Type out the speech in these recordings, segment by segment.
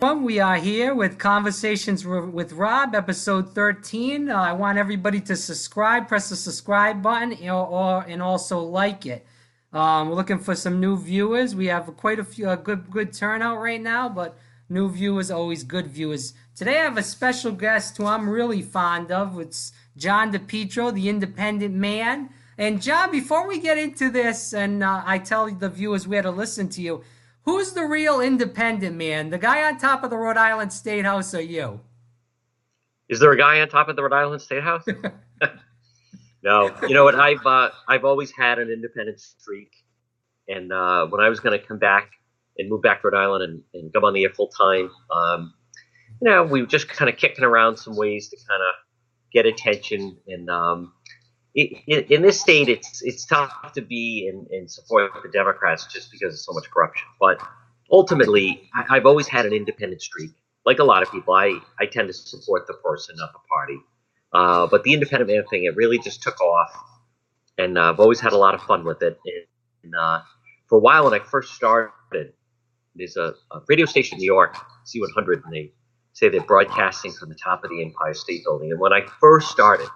We are here with Conversations with Rob, episode 13. I want everybody to subscribe, press the subscribe button, and also like it. We're looking for some new viewers. We have quite a few, a good turnout right now, but new viewers always good viewers. Today I have a special guest who I'm really fond of. It's John DePetro, the independent man. And John, before we get into this, and I tell the viewers where to listen to you, who's the real independent man? The guy on top of the Rhode Island State House or you? Is there a guy on top of the Rhode Island State House? No. You know what? I've always had an independent streak, and when I was going to come back and move back to Rhode Island and come on the air full time, we were just kind of kicking around some ways to kind of get attention. And in this state, it's tough to be and support the Democrats just because of so much corruption. But ultimately, I've always had an independent streak. Like a lot of people, I tend to support the person, not the party. But the independent man thing, it really just took off, and I've always had a lot of fun with it. And for a while, when I first started, there's a radio station in New York, C100, and they say they're broadcasting from the top of the Empire State Building. And when I first started,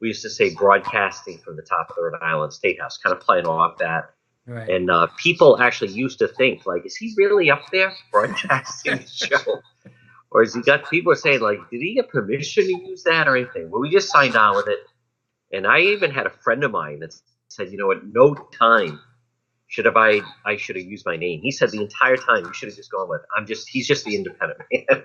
we used to say broadcasting from the top of the Rhode Island State House, kind of playing off that. Right. And people actually used to think, like, is he really up there broadcasting the show? Or has he got, people are saying, like, did he get permission to use that or anything? Well, we just signed on with it. And I even had a friend of mine that said, you know, at no time I should have used my name. He said the entire time you should have just gone with, he's just the independent man.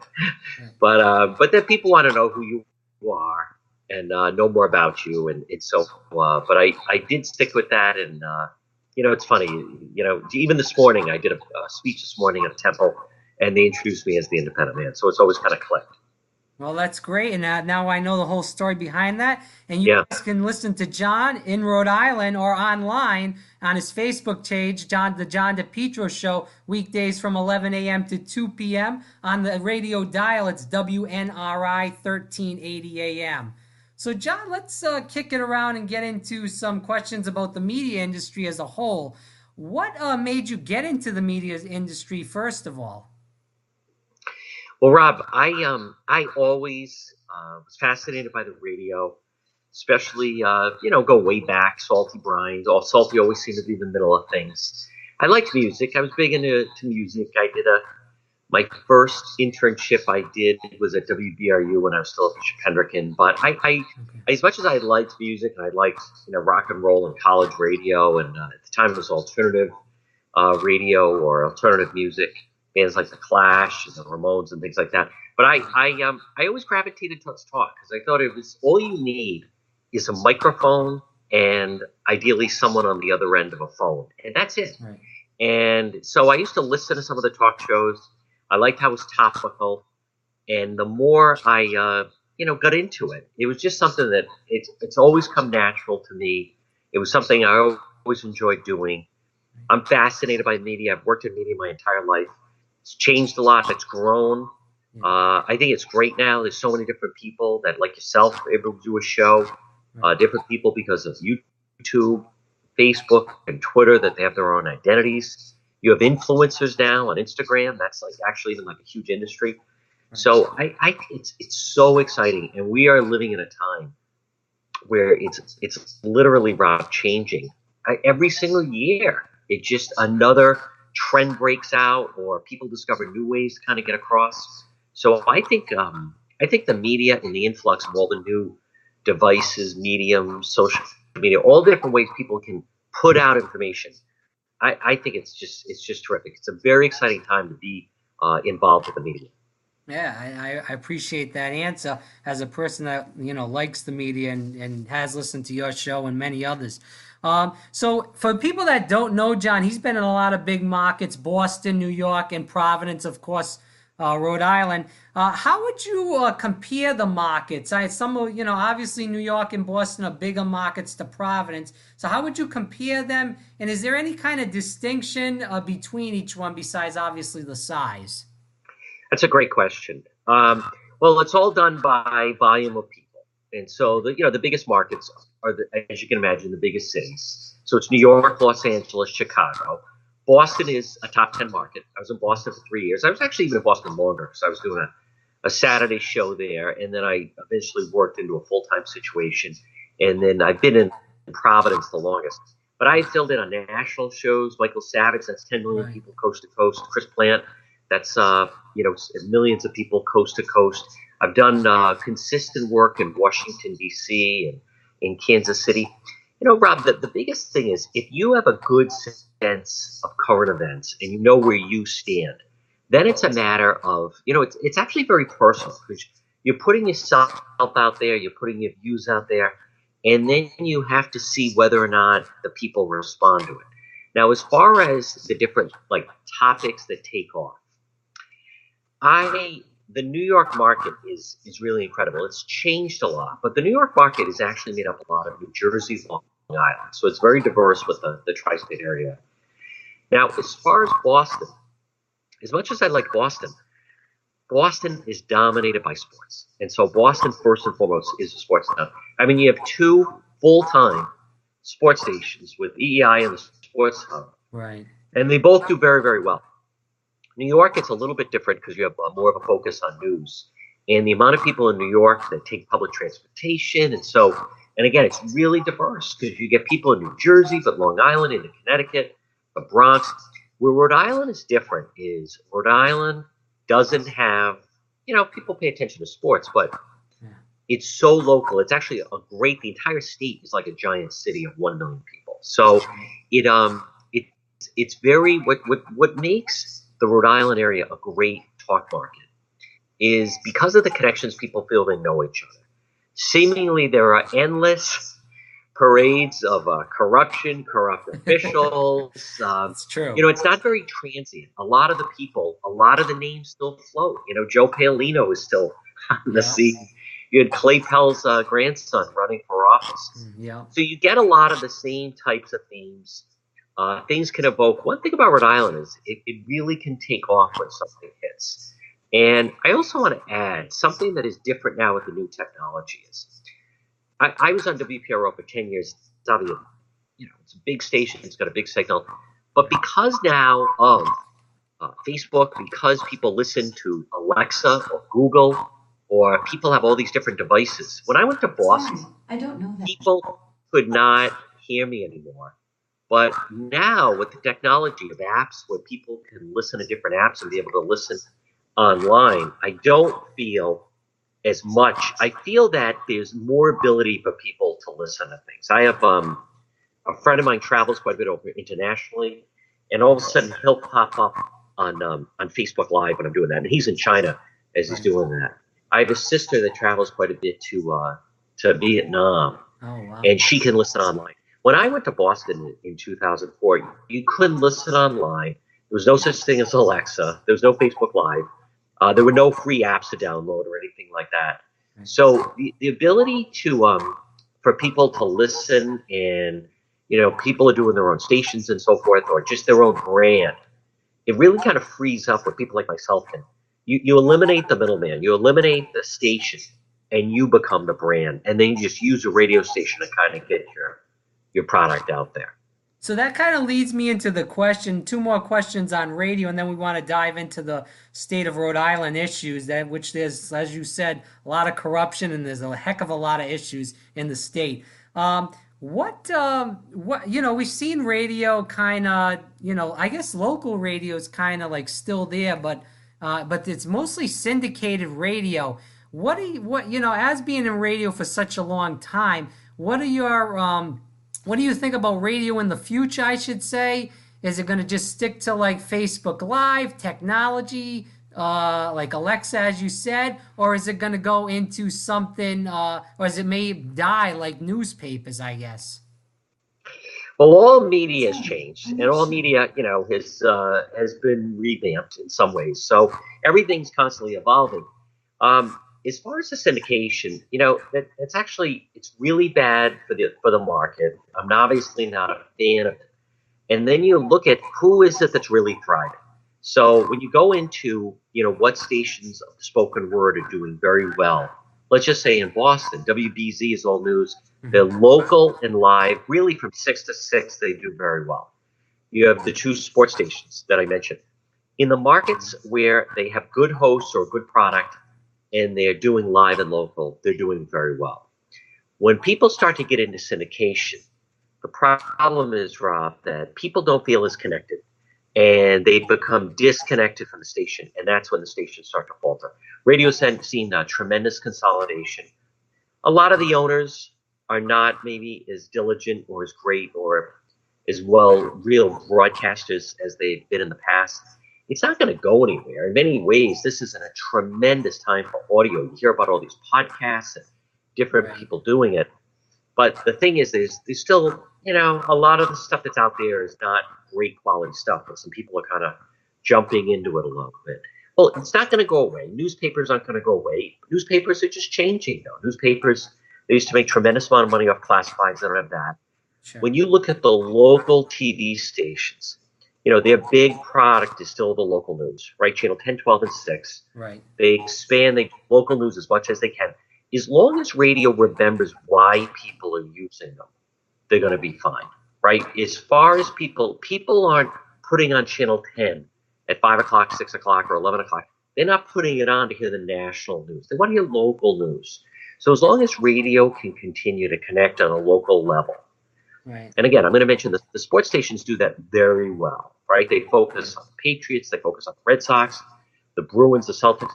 But then people want to know who you are and know more about you. And so, but I did stick with that. And, it's funny, even this morning, I did a speech this morning at a temple, and they introduced me as the independent man. So it's always kind of clicked. Well, that's great. And now I know the whole story behind that. And you guys can listen to John in Rhode Island or online on his Facebook page, the John DePetro Show, weekdays from 11 a.m. to 2 p.m. On the radio dial, it's WNRI 1380 a.m. So, John, let's kick it around and get into some questions about the media industry as a whole. What made you get into the media industry, first of all? Well, Rob, I always was fascinated by the radio, especially go way back, Salty Brines. Salty always seemed to be in the middle of things. I liked music. I was big into music. I did my first internship I did was at WBRU when I was still at Bishop Hendricken. But I as much as I liked music and I liked rock and roll and college radio, and at the time it was alternative radio or alternative music. Bands like the Clash and the Ramones and things like that. But I always gravitated towards talk because I thought it was all you need is a microphone and ideally someone on the other end of a phone, and that's it. Right. And so I used to listen to some of the talk shows. I liked how it was topical, and the more I got into it, it was just something that it's always come natural to me. It was something I always enjoyed doing. I'm fascinated by media. I've worked in media my entire life. It's changed a lot. It's grown. I think it's great now. There's so many different people that, like yourself, are able to do a show. Different people because of YouTube, Facebook, and Twitter that they have their own identities. You have influencers now on Instagram. That's actually even a huge industry. Right. So I it's so exciting, and we are living in a time where it's literally, Rob, changing every single year. It's just another trend breaks out, or people discover new ways to kind of get across. So I think the media and the influx of all the new devices, mediums, social media, all the different ways people can put out information. I think it's just terrific. It's a very exciting time to be involved with the media. Yeah, I appreciate that answer as a person that likes the media and has listened to your show and many others. So for people that don't know John, he's been in a lot of big markets: Boston, New York, and Providence, of course, Rhode Island. How would you compare the markets? Obviously New York and Boston are bigger markets to Providence. So how would you compare them? And is there any kind of distinction between each one besides obviously the size? That's a great question. Well, it's all done by volume of people. And so the biggest markets are, as you can imagine, the biggest cities. So it's New York, Los Angeles, Chicago. Boston is a top 10 market. I was in Boston for 3 years. I was actually even in Boston longer because I was doing a Saturday show there, and then I eventually worked into a full-time situation, and then I've been in Providence the longest. But I filled in on national shows. Michael Savage, that's 10 million Right. people coast to coast. Chris Plant, that's millions of people coast to coast. I've done consistent work in Washington D.C. and in Kansas City. Rob, the biggest thing is if you have a good sense of current events and you know where you stand, then it's a matter of, it's actually very personal because you're putting yourself out there, you're putting your views out there, and then you have to see whether or not the people respond to it. Now, as far as the different topics that take off, the New York market is really incredible. It's changed a lot, but the New York market is actually made up a lot of New Jersey, Long Island, so it's very diverse with the tri-state area. Now, as far as Boston, as much as I like Boston, Boston is dominated by sports, and so Boston first and foremost is a sports town. I mean, you have two full-time sports stations with EEI and the Sports Hub, Right. and they both do very, very well. New York, it's a little bit different because you have more of a focus on news. And the amount of people in New York that take public transportation. And again, it's really diverse because you get people in New Jersey, but Long Island, into Connecticut, the Bronx. Where Rhode Island is different is Rhode Island doesn't have, people pay attention to sports, but it's so local. It's actually the entire state is like a giant city of 1 million people. So it's very, what makes the Rhode Island area a great talk market is because of the connections people feel they know each other. Seemingly, there are endless parades of corruption, corrupt officials. It's true. It's not very transient. A lot of the names still float. Joe Paolino is still on the scene. You had Clay Pell's grandson running for office. Yeah. So you get a lot of the same types of themes. Things can evoke. One thing about Rhode Island is it really can take off when something hits. And I also want to add something that is different now with the new technology is I was on WPRO for 10 years. It's a big station. It's got a big signal. But because now of Facebook, because people listen to Alexa or Google, or people have all these different devices. When I went to Boston, I don't know that. People could not hear me anymore. But now with the technology of apps where people can listen to different apps and be able to listen online, I don't feel as much. I feel that there's more ability for people to listen to things. I have a friend of mine travels quite a bit over internationally, and all of a sudden he'll pop up on Facebook Live when I'm doing that, and he's in China as he's doing that. I have a sister that travels quite a bit to Vietnam, and she can listen online. When I went to Boston in 2004, you couldn't listen online. There was no such thing as Alexa. There was no Facebook Live. There were no free apps to download or anything like that. So the ability for people to listen, and people are doing their own stations and so forth, or just their own brand, it really kind of frees up what people like myself can. You eliminate the middleman, you eliminate the station, and you become the brand, and then you just use a radio station to kind of get your product out there. So that kind of leads me into the question, two more questions on radio, and then we want to dive into the state of Rhode Island issues, which there's, as you said, a lot of corruption, and there's a heck of a lot of issues in the state. What we've seen radio kind of, I guess local radio is kind of like still there, but it's mostly syndicated radio. As being in radio for such a long time, what do you think about radio in the future, I should say? Is it going to just stick to like Facebook Live, technology, like Alexa, as you said? Or is it going to go into something, or is it may die like newspapers, I guess? Well, all media has changed, and all media, has been revamped in some ways. So everything's constantly evolving. As far as the syndication, it's really bad for the market. I'm obviously not a fan of it. And then you look at who is it that's really thriving. So when you go into, what stations of the spoken word are doing very well, let's just say in Boston, WBZ is all news. They're local and live, really from 6 to 6, they do very well. You have the two sports stations that I mentioned. In the markets where they have good hosts or good product and they're doing live and local, they're doing very well. When people start to get into syndication, the problem is, Rob, that people don't feel as connected and they become disconnected from the station, and that's when the stations start to falter. Radio's seen tremendous consolidation. A lot of the owners are not maybe as diligent or as great or as well real broadcasters as they've been in the past. It's not going to go anywhere. In many ways, this is a tremendous time for audio. You hear about all these podcasts and different people doing it. But the thing is, there's still, a lot of the stuff that's out there is not great quality stuff, but some people are kind of jumping into it a little bit. Well, it's not going to go away. Newspapers aren't going to go away. Newspapers are just changing, though. Newspapers, they used to make tremendous amount of money off classifieds. They don't have that. Sure. When you look at the local TV stations, their big product is still the local news, right? Channel 10, 12, and 6. Right. They expand the local news as much as they can. As long as radio remembers why people are using them, they're going to be fine, right? As far as people aren't putting on Channel 10 at 5 o'clock, 6 o'clock, or 11 o'clock. They're not putting it on to hear the national news. They want to hear local news. So as long as radio can continue to connect on a local level, right. And again, I'm going to mention the sports stations do that very well, right? They focus on the Patriots, they focus on the Red Sox, the Bruins, the Celtics.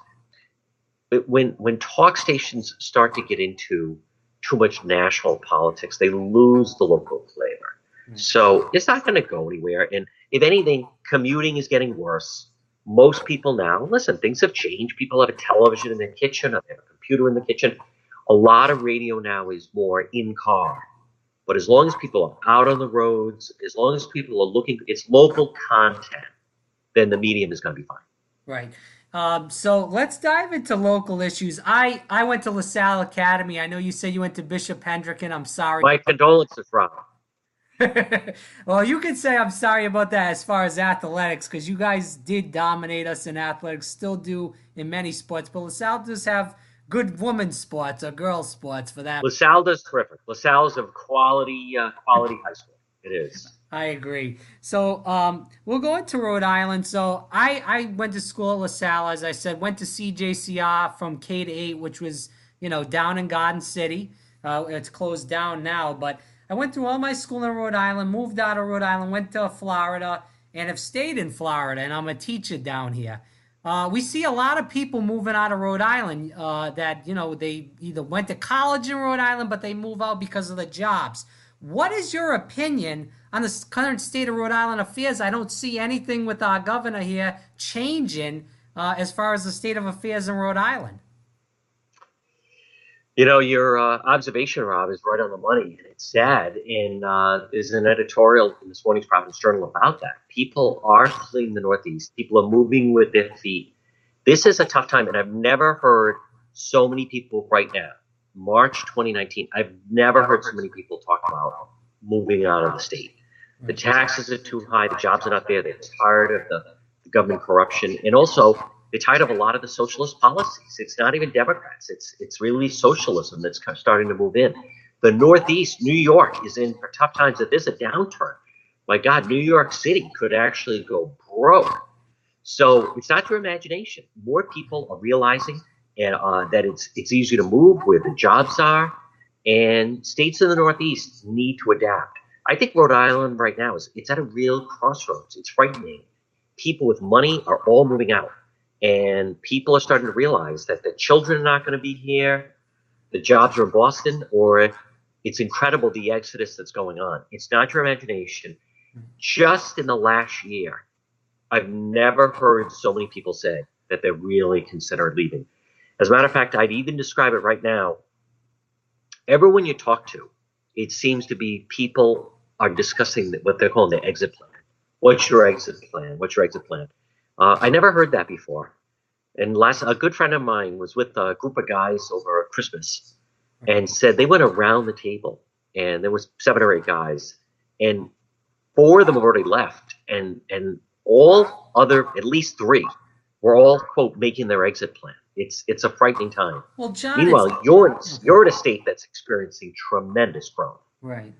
But when talk stations start to get into too much national politics, they lose the local flavor. Mm-hmm. So it's not going to go anywhere. And if anything, commuting is getting worse. Most people now, listen, things have changed. People have a television in their kitchen, or they have a computer in the kitchen. A lot of radio now is more in car. But as long as people are out on the roads, as long as people are looking, it's local content, then the medium is going to be fine. Right. So let's dive into local issues. I went to LaSalle Academy. I know you said you went to Bishop Hendricken. I'm sorry. My condolences, Rob. Well, you can say I'm sorry about that as far as athletics, because you guys did dominate us in athletics, still do in many sports. But LaSalle does have good women's sports or girls' sports for that. LaSalle does terrific. LaSalle is a quality high school. It is. I agree. So we'll go into Rhode Island. So I went to school at LaSalle, as I said, went to CJCR from K to 8, which was, down in Garden City. It's closed down now, but I went through all my school in Rhode Island, moved out of Rhode Island, went to Florida, and have stayed in Florida, and I'm a teacher down here. We see a lot of people moving out of Rhode Island that, they either went to college in Rhode Island, but they move out because of the jobs. What is your opinion on the current state of Rhode Island affairs? I don't see anything with our governor here changing as far as the state of affairs in Rhode Island. Your observation, Rob, is right on the money, and it's sad. And there's an editorial in this morning's Providence Journal about that. People are fleeing the Northeast. People are moving with their feet. This is a tough time, and I've never heard so many people right now, March 2019, I've never heard so many people talk about moving out of the state. The taxes are too high. The jobs are not there. They're tired of the government corruption. And also, they're tired of a lot of the socialist policies. It's not even Democrats. It's really socialism that's starting to move in. The Northeast, New York, is in for tough times. If there's a downturn, my God, New York City could actually go broke. So it's not your imagination. More people are realizing that it's easy to move where the jobs are, and states in the Northeast need to adapt. I think Rhode Island right now it's at a real crossroads. It's frightening. People with money are all moving out, and people are starting to realize that the children are not going to be here. The jobs are in Boston, or it's incredible the exodus that's going on. It's not your imagination. Just in the last year, I've never heard so many people say that they're really considering leaving. As a matter of fact, I'd even describe it right now. Everyone you talk to, it seems to be people are discussing what they're calling the exit plan. What's your exit plan? What's your exit plan? I never heard that before. And a good friend of mine was with a group of guys over Christmas and said they went around the table, and there was 7 or 8 guys, and 4 of them have already left, and all other, at least 3, were all, quote, making their exit plan. It's a frightening time. Well, John, meanwhile, you're in a state that's experiencing tremendous growth. Right.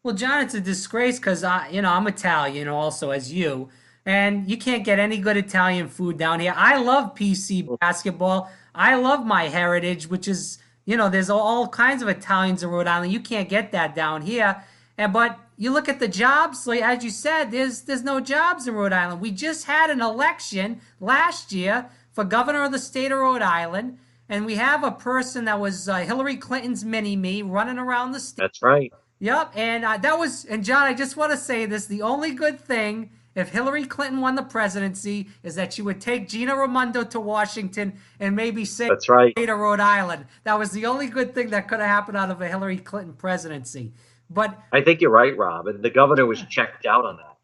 Well, John, it's a disgrace because I'm Italian also as you, and you can't get any good Italian food down here. I love PC basketball. I love my heritage, which is, there's all kinds of Italians in Rhode Island. You can't get that down here. And but you look at the jobs, like as you said, there's no jobs in Rhode Island. We just had an election last year for governor of the state of Rhode Island, and we have a person that was Hillary Clinton's mini-me running around the state. That's right. Yep, and and John, I just want to say this: the only good thing if Hillary Clinton won the presidency is that she would take Gina Raimondo to Washington and maybe save That's right. the state of Rhode Island. That was the only good thing that could have happened out of a Hillary Clinton presidency. But I think you're right, Rob. And the governor was checked out on that.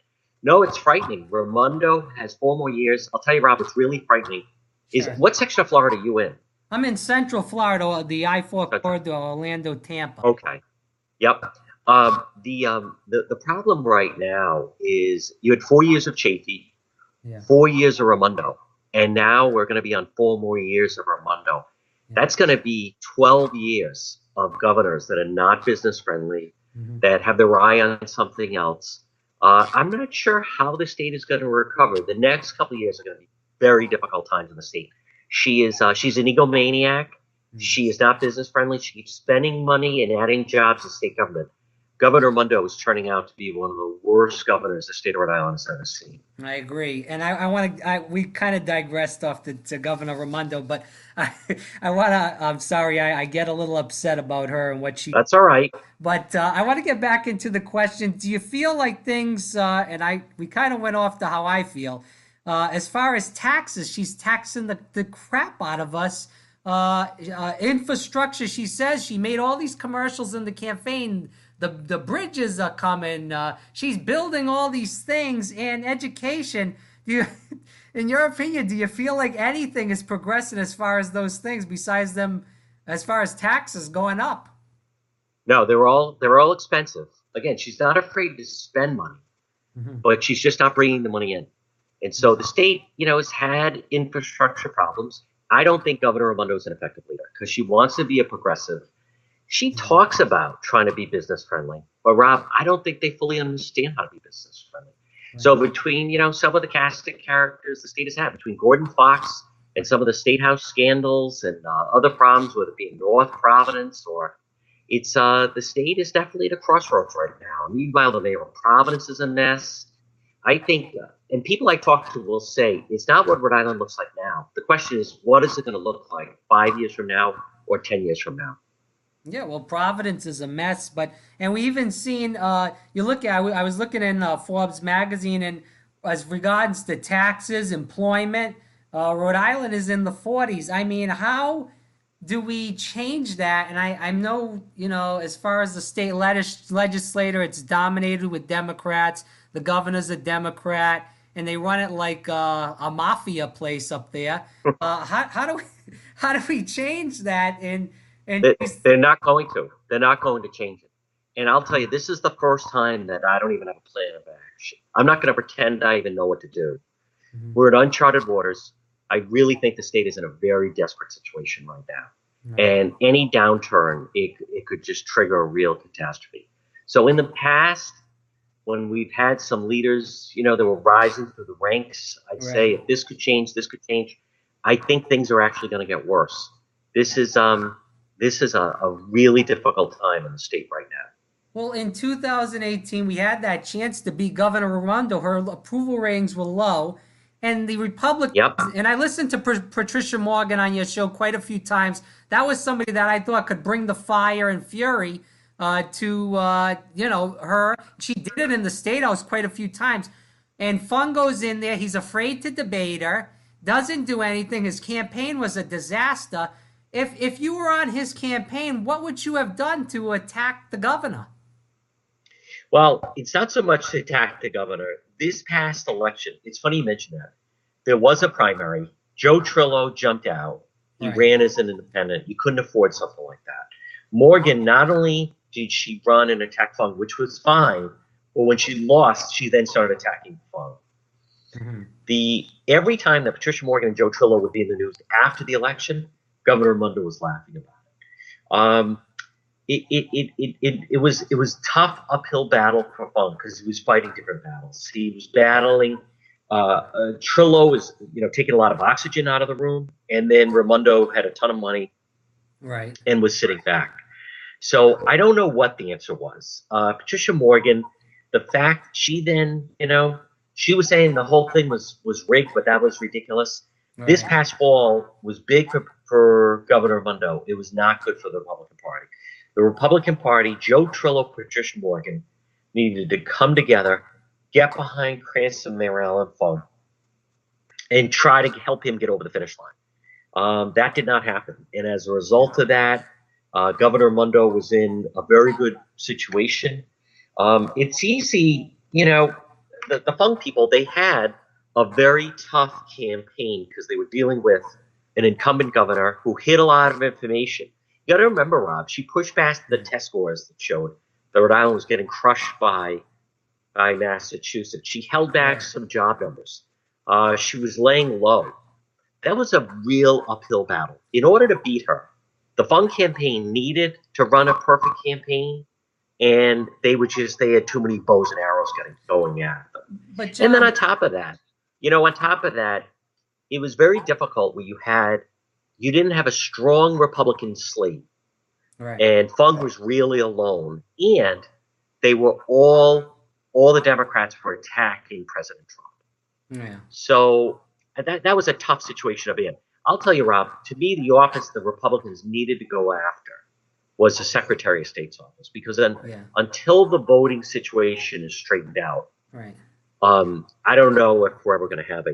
No, it's frightening. Raimondo has 4 more years. I'll tell you, Rob, what's really frightening is sure. what section of Florida are you in? I'm in Central Florida, the I-4 Okay. corridor, Orlando, Tampa. Okay. Yep. The problem right now is you had 4 years of Chafee, Yeah. 4 years of Raimondo, and now we're going to be on 4 more years of Raimondo. Yeah. That's going to be 12 years of governors that are not business friendly, that have their eye on something else. I'm not sure how the state is going to recover. The next couple of years are going to be very difficult times in the state. She's an egomaniac. She is not business friendly. She keeps spending money and adding jobs to state government. Governor Raimondo is turning out to be one of the worst governors the state of Rhode Island has ever seen. I agree, and we kind of digressed off to Governor Raimondo, but I want to. I'm sorry, I get a little upset about her and what she. That's all right. But I want to get back into the question. Do you feel like things? We kind of went off to how I feel. As far as taxes, she's taxing the crap out of us. Infrastructure, she says she made all these commercials in the campaign. The bridges are coming. She's building all these things, and education. In your opinion, do you feel like anything is progressing as far as those things besides them, as far as taxes going up? No, they're all expensive. Again, she's not afraid to spend money, but she's just not bringing the money in. And so the state, has had infrastructure problems. I don't think Governor Raimondo is an effective leader because she wants to be a progressive. She talks about trying to be business friendly, but Rob, I don't think they fully understand how to be business friendly. So between, some of the casting characters the state has had, between Gordon Fox and some of the state house scandals and other problems, whether it be in North Providence or it's the state is definitely at a crossroads right now. Meanwhile, the mayor of Providence is a mess. I think, and people I talk to will say, it's not what Rhode Island looks like now. The question is, what is it going to look like 5 years from now or 10 years from now? Yeah, well, Providence is a mess, and we even seen you look at. I was looking in Forbes magazine, and as regards to taxes, employment, Rhode Island is in the 40s. I mean, how do we change that? And I know, as far as the state legislator, it's dominated with Democrats. The governor's a Democrat, and they run it like a mafia place up there. How do we change that? And they're not going to. They're not going to change it. And I'll tell you, this is the first time that I don't even have a plan of action. I'm not going to pretend I even know what to do. We're in uncharted waters. I really think the state is in a very desperate situation right now. And any downturn, it could just trigger a real catastrophe. So in the past, when we've had some leaders, that were rising through the ranks, I'd say if this could change, this could change. I think things are actually going to get worse. This is a really difficult time in the state right now. Well, in 2018, we had that chance to beat Governor Raimondo. Her approval ratings were low, and the Republicans. Yep. And I listened to Patricia Morgan on your show quite a few times. That was somebody that I thought could bring the fire and fury to her. She did it in the State House quite a few times. And Fung goes in there. He's afraid to debate her. Doesn't do anything. His campaign was a disaster. If you were on his campaign, what would you have done to attack the governor? Well, it's not so much to attack the governor. This past election, it's funny you mentioned that. There was a primary. Joe Trillo jumped out. He ran as an independent. He couldn't afford something like that. Morgan, not only did she run and attack Fung, which was fine, but when she lost, she then started attacking Fung. Every time that Patricia Morgan and Joe Trillo would be in the news after the election, Governor Raimondo was laughing about it. it was tough uphill battle for Fung because he was fighting different battles. He was battling Trillo was taking a lot of oxygen out of the room, and then Raimondo had a ton of money Right. and was sitting back. So I don't know what the answer was. Patricia Morgan, the fact she then, she was saying the whole thing was rigged, but that was ridiculous. This Right. past fall was big for Governor Raimondo. It was not good for the Republican Party. The Republican Party, Joe Trillo, Patricia Morgan, needed to come together, get behind Cranston, Merrill, and Fung, and try to help him get over the finish line. That did not happen. And as a result of that, Governor Raimondo was in a very good situation. It's easy, the Fung people, they had a very tough campaign because they were dealing with an incumbent governor who hid a lot of information. You got to remember, Rob, she pushed past the test scores that showed that Rhode Island was getting crushed by Massachusetts. She held back some job numbers. She was laying low. That was a real uphill battle. In order to beat her, the Fung campaign needed to run a perfect campaign, and they had too many bows and arrows going at them. But And then John, on top of that, it was very difficult where you didn't have a strong Republican slate, right. and Fung was really alone, and they were all the Democrats were attacking President Trump. Yeah. So that was a tough situation to be in. I'll tell you, Rob, to me, the office the Republicans needed to go after was the Secretary of State's office, because then until the voting situation is straightened out, Right. I don't know if we're ever going to have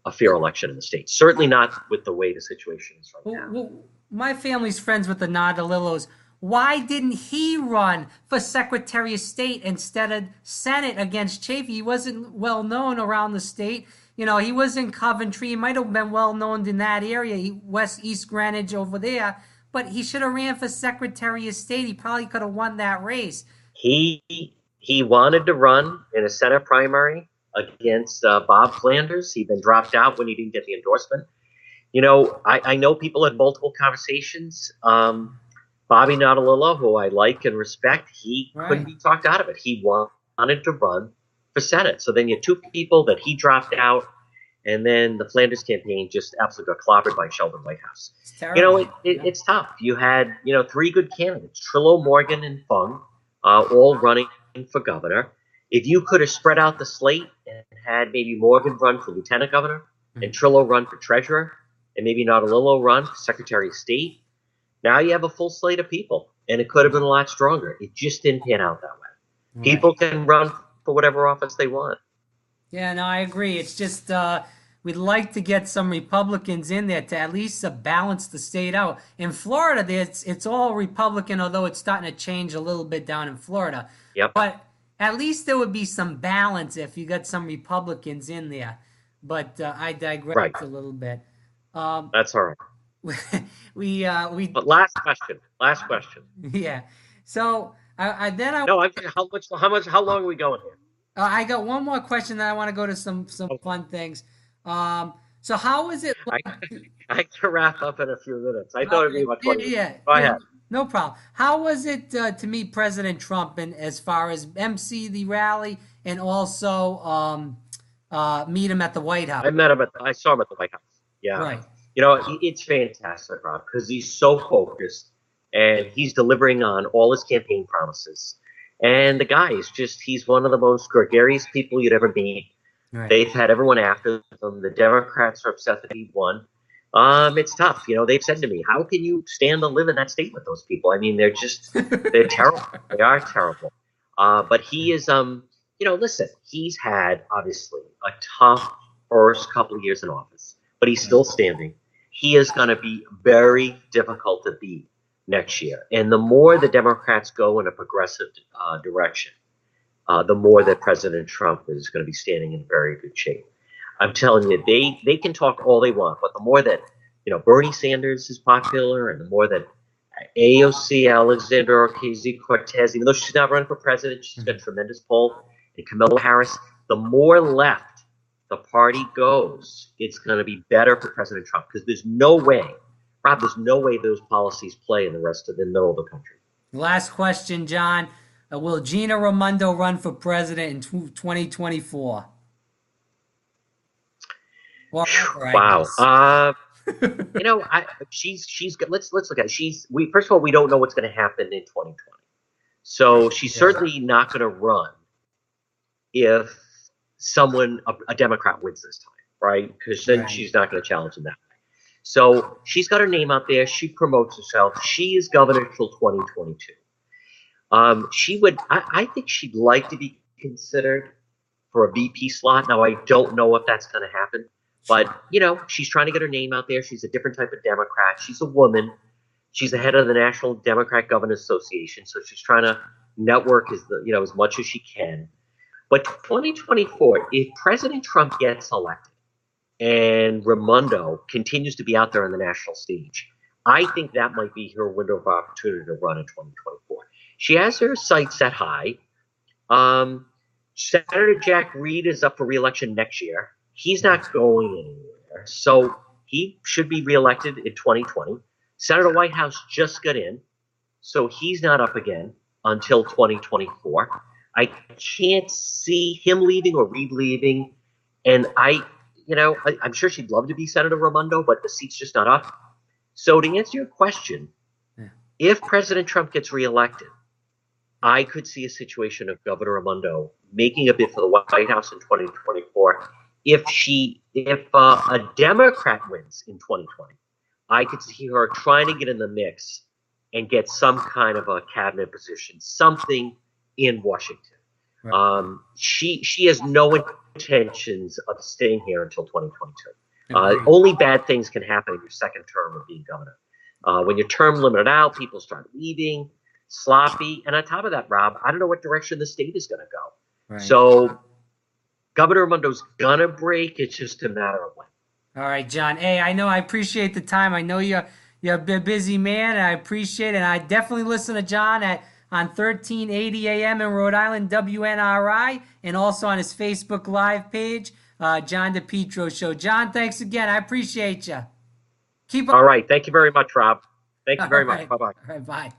a fair election in the state. Certainly not with the way the situation is right now. Well, my family's friends with the Nadalillos. Why didn't he run for Secretary of State instead of Senate against Chafee? He wasn't well known around the state. He was in Coventry. He might have been well known in that area, East Greenwich over there. But he should have ran for Secretary of State. He probably could have won that race. He wanted to run in a Senate primary against Bob Flanders. He'd been dropped out when he didn't get the endorsement. I know people had multiple conversations. Bobby Nottolillo, who I like and respect, he couldn't be talked out of it. He wanted to run for Senate. So then you had two people that he dropped out, and then the Flanders campaign just absolutely got clobbered by Sheldon Whitehouse. It's terrible. It's tough. You had, three good candidates, Trillo, Morgan, and Fung, all running for governor. If you could have spread out the slate and had maybe Morgan run for lieutenant governor, and Trillo run for treasurer, and maybe Nottolillo run for Secretary of State, now you have a full slate of people, and it could have been a lot stronger. It just didn't pan out that way. Right. People can run for whatever office they want. Yeah, no, I agree. It's just we'd like to get some Republicans in there to at least balance the state out. In Florida, it's all Republican, although it's starting to change a little bit down in Florida. Yep. But at least there would be some balance if you got some Republicans in there. But I digress a little bit. That's all right. But last question. Yeah. So how long are we going here? I got one more question that I want to go to some fun things. So how is it? I can wrap up in a few minutes. I thought it'd be about 20 minutes. Go ahead. No problem. How was it to meet President Trump, and as far as MC the rally, and also meet him at the White House? I saw him at the White House. Yeah. Right. It's fantastic, Rob, because he's so focused and he's delivering on all his campaign promises. And the guy is he's one of the most gregarious people you'd ever meet. Right. They've had everyone after them. The Democrats are upset that he won. It's tough. They've said to me, how can you stand to live in that state with those people? I mean, they're terrible. They are terrible. But he is, listen, he's had obviously a tough first couple of years in office, but he's still standing. He is going to be very difficult to beat next year. And the more the Democrats go in a progressive direction, the more that President Trump is going to be standing in very good shape. I'm telling you, they can talk all they want, but the more that Bernie Sanders is popular, and the more that AOC, Alexandra Ocasio-Cortez, even though she's not running for president, she's got a tremendous pull, and Kamala Harris, the more left the party goes, it's going to be better for President Trump, because there's no way, Rob, those policies play in the rest of the middle of the country. Last question, John. Will Gina Raimondo run for president in 2024? Or ever, I Wow. guess. She's let's look at it. We first of all, we don't know what's going to happen in 2020. So she's Yeah. certainly not going to run if a Democrat wins this time, right? Because then Right. she's not going to challenge him that way. So she's got her name out there. She promotes herself. She is governor till 2022. I think she'd like to be considered for a VP slot. Now, I don't know if that's going to happen, but she's trying to get her name out there. She's a different type of Democrat. She's a woman. She's the head of the National Democrat Governors Association, so she's trying to network as much as she can. But 2024, if President Trump gets elected and Raimondo continues to be out there on the national stage, I think that might be her window of opportunity to run in 2024. She has her sights set high. Senator Jack Reed is up for re-election next year. He's not going anywhere, so he should be reelected in 2020. Senator Whitehouse just got in, so he's not up again until 2024. I can't see him leaving or Reed leaving, and I'm sure she'd love to be Senator Raimondo, but the seat's just not up. So to answer your question, if President Trump gets reelected, I could see a situation of Governor Raimondo making a bid for the White House in 2024. If a Democrat wins in 2020, I could see her trying to get in the mix and get some kind of a cabinet position, something in Washington. Right. She has no intentions of staying here until 2022. Only bad things can happen in your second term of being governor. When your term limited out, people start leaving, sloppy. And on top of that, Rob, I don't know what direction the state is going to go. Right. So Governor Raimondo's going to break. It's just a matter of when. All right, John. Hey, I know I appreciate the time. I know you're a busy man, and I appreciate it. And I definitely listen to John on 1380 AM in Rhode Island, WNRI, and also on his Facebook Live page, John DePetro Show. John, thanks again. I appreciate you. All right. Thank you very much, Rob. Thank you very much. Bye-bye. All right, bye.